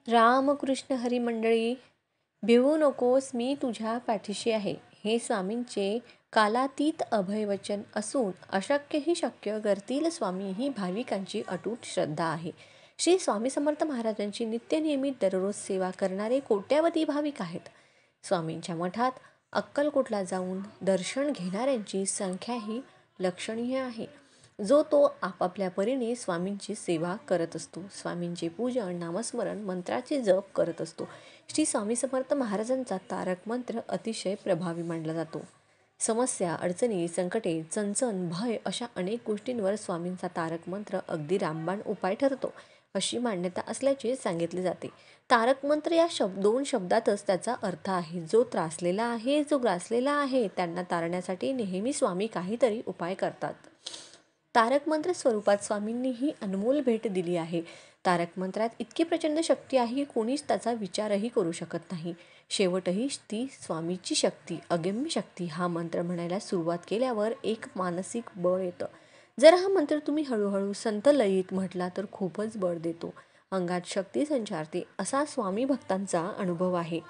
रामकृष्ण हरी मंडळी, भिवू नकोस, मी तुझ्या पाठीशी आहे. हे स्वामींचे कालातीत अभयवचन असून अशक्यही शक्य करतील स्वामी ही भाविकांची अटूट श्रद्धा आहे. श्री स्वामी समर्थ महाराजांची नित्यनियमित दररोज सेवा करणारे कोट्यावधी भाविक आहेत. स्वामींच्या मठात अक्कलकोटला जाऊन दर्शन घेणाऱ्यांची संख्याही लक्षणीय आहे. जो तो आपापल्या परीने स्वामींची सेवा करत असतो. स्वामींचे पूजन, नामस्मरण, मंत्राचे जप करत असतो. श्री स्वामी समर्थ महाराजांचा तारक मंत्र अतिशय प्रभावी मानला जातो. समस्या, अडचणी, संकटे, चणचण, भय अशा अनेक गोष्टींवर स्वामींचा तारक मंत्र अगदी रामबाण उपाय ठरतो, अशी मान्यता असल्याचे सांगितले जाते. तारक मंत्र या दोन शब्दातच त्याचा अर्थ आहे. जो त्रासलेला आहे, जो ग्रासलेला आहे, त्यांना तारण्यासाठी नेहमी स्वामी काहीतरी उपाय करतात. तारक मंत्र स्वरूपात स्वामींनी ही अनमोल भेट दिली आहे. तारक मंत्रात इतकी प्रचंड शक्ती आहे की कोणीच त्याचा विचारही करू शकत नाही. शेवटही ती स्वामीची शक्ती, अगम्य शक्ती. हा मंत्र म्हणायला सुरुवात केल्यावर एक मानसिक बळ येतं. जर हा मंत्र तुम्ही हळूहळू संत लयीत म्हटला तर खूपच बळ देतो, अंगात शक्ती संचारते, असा स्वामी भक्तांचा अनुभव आहे.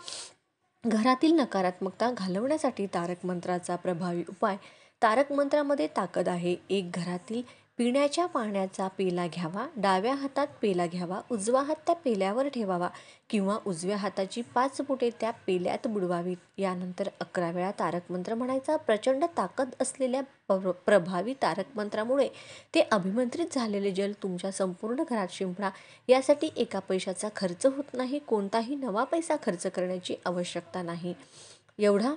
घरातील नकारात्मकता घालवण्यासाठी तारक मंत्राचा प्रभावी उपाय. तारक मंत्रामध्ये ताकद आहे. एक घरातील पिण्याच्या पाण्याचा पेला घ्यावा, डाव्या हातात पेला घ्यावा, उजवा हात त्या पेल्यावर ठेवावा किंवा उजव्या हाताची 5 बोटे त्या पेल्यात बुडवावीत. यानंतर 11 वेळा तारक मंत्र म्हणायचा. प्रचंड ताकद असलेल्या प्रभावी तारक मंत्रामुळे ते अभिमंत्रित झालेले जल तुमच्या संपूर्ण घरात शिंपडा. यासाठी एका पैशाचा खर्च होत नाही, कोणताही नवा पैसा खर्च करण्याची आवश्यकता नाही. एवढा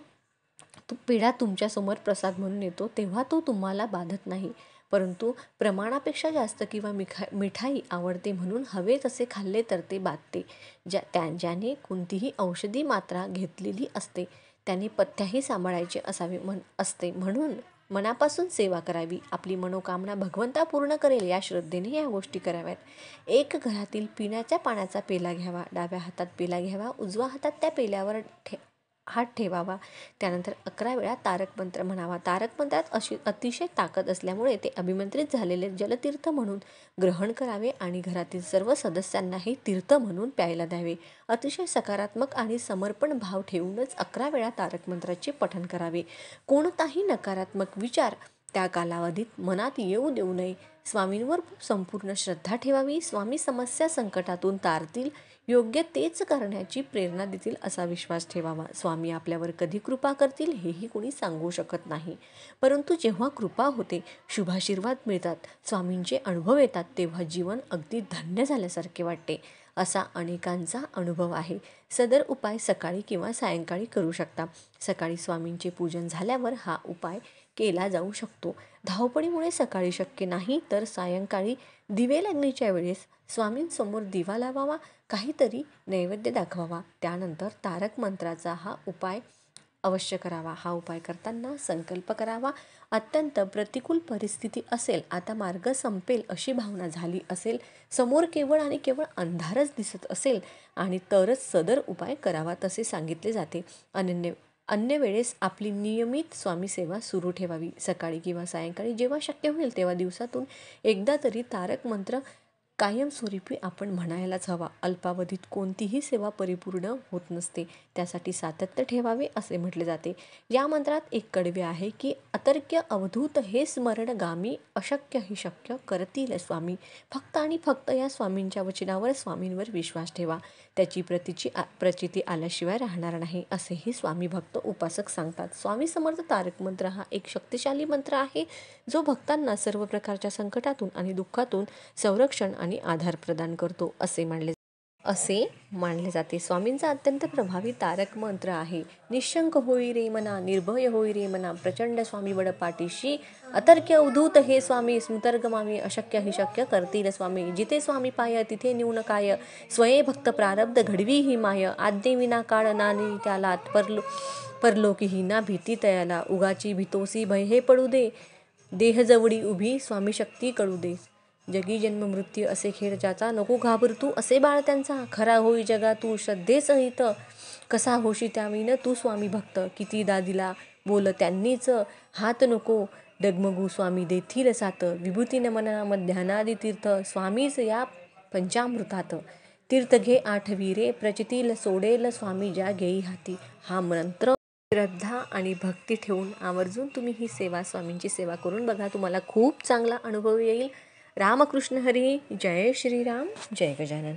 पेढा तुमच्यासमोर प्रसाद म्हणून येतो तेव्हा तो तुम्हाला बाधत नाही, परंतु प्रमाणापेक्षा जास्त किंवा मिठाई आवडते म्हणून हवे तसे खाल्ले तर ते बाधते. ज्याने कोणतीही औषधी मात्रा घेतलेली असते त्याने पथ्याही सांभाळायचे असते. म्हणून मनापासून सेवा करावी. आपली मनोकामना भगवंता पूर्ण करेल या श्रद्धेने या गोष्टी कराव्यात. एक घरातील पिण्याच्या पाण्याचा पेला घ्यावा, डाव्या हातात पेला घ्यावा, उजव्या हातात त्या पेल्यावर हात ठेवावा. त्यानंतर 11 वेळा तारक मंत्र म्हणावा. तारक मंत्रात अतिशय ताकद असल्यामुळे ते अभिमंत्रित झालेले जलतीर्थ म्हणून ग्रहण करावे आणि घरातील सर्व सदस्यांनाही तीर्थ म्हणून प्यायला द्यावे. अतिशय सकारात्मक आणि समर्पण भाव ठेवूनच 11 वेळा तारक मंत्राचे पठण करावे. कोणताही नकारात्मक विचार त्या कालावधीत मनात येऊ देऊ नये. स्वामींवर संपूर्ण श्रद्धा ठेवावी. स्वामी समस्या संकटातून तारतील, योग्य तेच करण्याची प्रेरणा देतील असा विश्वास ठेवावा. स्वामी आपल्यावर कधी कृपा करतील हेही कोणी सांगू शकत नाही, परंतु जेव्हा कृपा होते, शुभाशीर्वाद मिळतात, स्वामींचे अनुभव येतात, तेव्हा जीवन अगदी धन्य झाल्यासारखे वाटते, असा अनेकांचा अनुभव आहे. सदर उपाय सकाळी किंवा सायंकाळी करू शकता. सकाळी स्वामींचे पूजन झाल्यावर हा उपाय केला जाऊ शकतो. धावपळीमुळे सकाळी शक्य नाही तर सायंकाळी दिवे लागण्याच्या वेळेस स्वामींसमोर दिवा लावावा, काहीतरी नैवेद्य दाखवावा. त्यानंतर तारक मंत्राचा हा उपाय अवश्य करावा. हा उपाय करताना संकल्प करावा. अत्यंत प्रतिकूल परिस्थिती असेल, आता मार्ग संपेल अशी भावना झाली असेल, समोर केवळ आणि केवळ अंधारच दिसत असेल आणि तरच सदर उपाय करावा तसे सांगितले जाते. अन्य वेळेस आपली नियमित स्वामी सेवा सुरू ठेवावी. सकाळी किंवा सायंकाळी जेव्हा शक्य होईल तेव्हा दिवसातून एकदा तरी तारक मंत्र कायमस्वरूपी आपण म्हणायलाच हवा. अल्पावधीत कोणतीही सेवा परिपूर्ण होत नसते, त्यासाठी सातत्य ठेवावे असे म्हटले जाते. या मंत्रात एक कडवे आहे की अतर्क्य अवधूत हे स्मरण गामी, अशक्य ही शक्य करतील स्वामी. फक्त आणि फक्त या स्वामींच्या वचनावर, स्वामींवर विश्वास ठेवा. त्याची प्रचिती आल्याशिवाय राहणार नाही असेही स्वामी भक्त उपासक सांगतात. स्वामी समर्थ तारक मंत्र हा एक शक्तिशाली मंत्र आहे, जो भक्तांना सर्व प्रकारच्या संकटातून आणि दुःखातून संरक्षण आणि आधार प्रदान करतो असे मानले जाते. स्वामींचा अत्यंत प्रभावी तारक मंत्र आहे. निशंक होई रे मना, निर्भय होई रे मना, प्रचंड स्वामी बड पाठीशी, अतर्क्य अवधूत हे स्वामी, स्मृतर्गमामी, अशक्य ही शक्य करतील स्वामी. जिथे स्वामी पाय तिथे न्यून काय, स्वये भक्त प्रारब्ध घडवी ही माय, आज्ञे विना काळ नानी त्याला, परलोकी ही ना भीती तयाला, उगाची भीतोसी भय हे पडू दे, देह जवळी उभी स्वामी शक्ती कळू दे. जगी जन्म मृत्यू असे खेळ ज्याचा, नको घाबरतू असे बाळ त्यांचा, खरा होई जगा तू श्रद्धेसहित, कसा होशी त्याविन तू स्वामी भक्त, कितीदा दिला बोल त्यांनीच, हात नको डगमगू स्वामी देतील साथ, विभूतीन मना ध्यानादी तीर्थ, स्वामीच या पंचामृतात. तीर्थ घे आठवी रे, प्रचितील सोडेल स्वामी ज्या घेई हाती. हा मंत्र श्रद्धा आणि भक्ती ठेवून आवर्जून तुम्ही ही सेवा, स्वामींची सेवा करून बघा. तुम्हाला खूप चांगला अनुभव येईल. रामकृष्ण हरी. जय श्रीराम. जय गजानन.